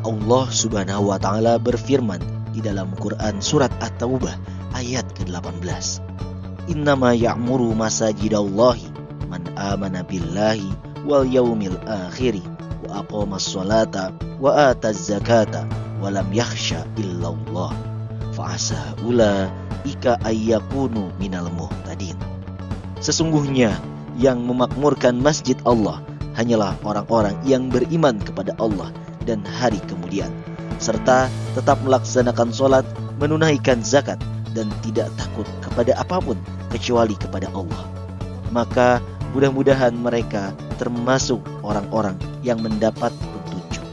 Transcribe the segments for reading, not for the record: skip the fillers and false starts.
Allah Subhanahu wa taala berfirman di dalam Quran surat At-Taubah ayat ke-18. Innama ya'muru masajidallahi man amana billahi wal yaumil akhiri wa aqamas sholata wa ataz zakata wa lam yakhsha illallah fa'asa ulaika ayyakunu minal muhtadin. Sesungguhnya yang memakmurkan masjid Allah hanyalah orang-orang yang beriman kepada Allah dan hari kemudian, serta tetap melaksanakan sholat, menunaikan zakat, dan tidak takut kepada apapun kecuali kepada Allah. Maka mudah-mudahan mereka termasuk orang-orang yang mendapat petunjuk.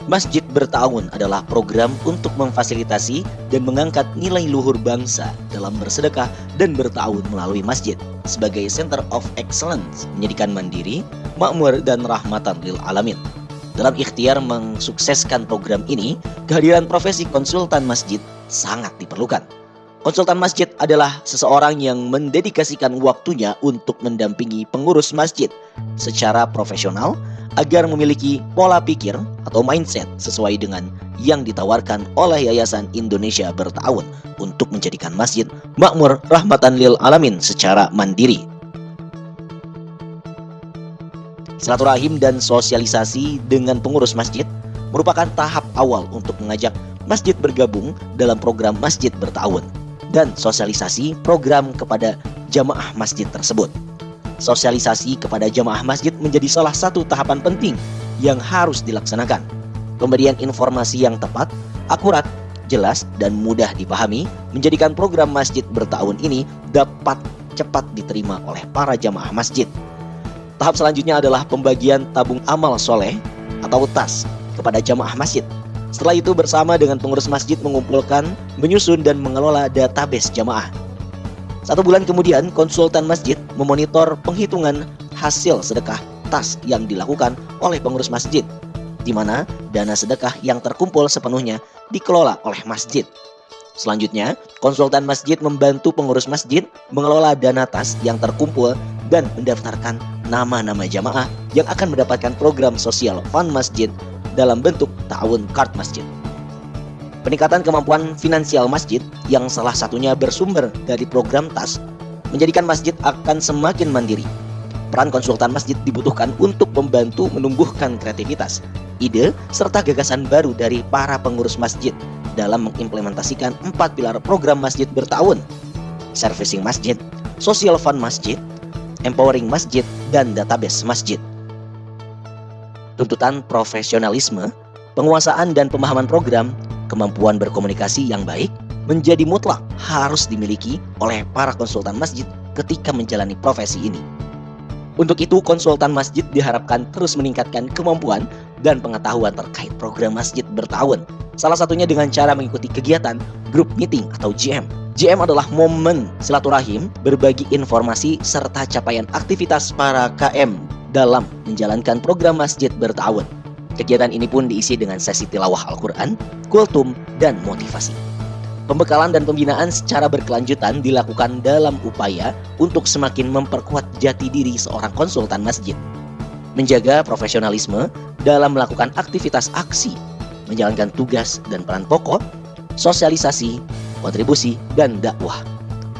Masjid Bertahun adalah program untuk memfasilitasi dan mengangkat nilai luhur bangsa dalam bersedekah dan bertahun melalui masjid sebagai Center of Excellence, pendidikan mandiri, makmur, dan rahmatan lil alamin. Dalam ikhtiar mensukseskan program ini, kehadiran profesi konsultan masjid sangat diperlukan. Konsultan masjid adalah seseorang yang mendedikasikan waktunya untuk mendampingi pengurus masjid secara profesional agar memiliki pola pikir atau mindset sesuai dengan yang ditawarkan oleh Yayasan Indonesia Bertahun untuk menjadikan masjid makmur rahmatan lil alamin secara mandiri. Silaturahim dan sosialisasi dengan pengurus masjid merupakan tahap awal untuk mengajak masjid bergabung dalam program Masjid Bertahun dan sosialisasi program kepada jamaah masjid tersebut. Sosialisasi kepada jamaah masjid menjadi salah satu tahapan penting yang harus dilaksanakan. Pemberian informasi yang tepat, akurat, jelas, dan mudah dipahami menjadikan program Masjid Bertahun ini dapat cepat diterima oleh para jamaah masjid. Tahap selanjutnya adalah pembagian tabung amal soleh atau tas kepada jamaah masjid. Setelah itu bersama dengan pengurus masjid mengumpulkan, menyusun, dan mengelola database jamaah. 1 bulan kemudian konsultan masjid memonitor penghitungan hasil sedekah tas yang dilakukan oleh pengurus masjid, di mana dana sedekah yang terkumpul sepenuhnya dikelola oleh masjid. Selanjutnya, konsultan masjid membantu pengurus masjid mengelola dana tas yang terkumpul dan mendaftarkan nama-nama jamaah yang akan mendapatkan program sosial fund masjid dalam bentuk ta'awun card masjid. Peningkatan kemampuan finansial masjid yang salah satunya bersumber dari program tas menjadikan masjid akan semakin mandiri. Peran konsultan masjid dibutuhkan untuk membantu menumbuhkan kreativitas, ide, serta gagasan baru dari para pengurus masjid dalam mengimplementasikan 4 pilar program Masjid Bertahun: servicing masjid, social fund masjid, empowering masjid, dan database masjid. Tuntutan profesionalisme, penguasaan dan pemahaman program, kemampuan berkomunikasi yang baik menjadi mutlak harus dimiliki oleh para konsultan masjid ketika menjalani profesi ini. Untuk itu, konsultan masjid diharapkan terus meningkatkan kemampuan dan pengetahuan terkait program Masjid Bertahun. Salah satunya dengan cara mengikuti kegiatan group meeting atau GM. GM adalah momen silaturahim, berbagi informasi, serta capaian aktivitas para KM dalam menjalankan program Masjid Bertahun. Kegiatan ini pun diisi dengan sesi tilawah Al-Quran, kultum, dan motivasi. Pembekalan dan pembinaan secara berkelanjutan dilakukan dalam upaya untuk semakin memperkuat jati diri seorang konsultan masjid, menjaga profesionalisme dalam melakukan aktivitas aksi, menjalankan tugas dan peran pokok, sosialisasi, kontribusi, dan dakwah.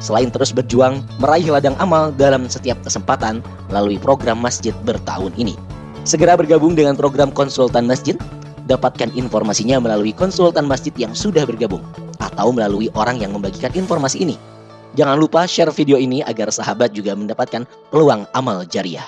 Selain terus berjuang meraih ladang amal dalam setiap kesempatan melalui program Masjid Bertahun ini. Segera bergabung dengan program konsultan masjid. Dapatkan informasinya melalui konsultan masjid yang sudah bergabung atau melalui orang yang membagikan informasi ini. Jangan lupa share video ini agar sahabat juga mendapatkan peluang amal jariah.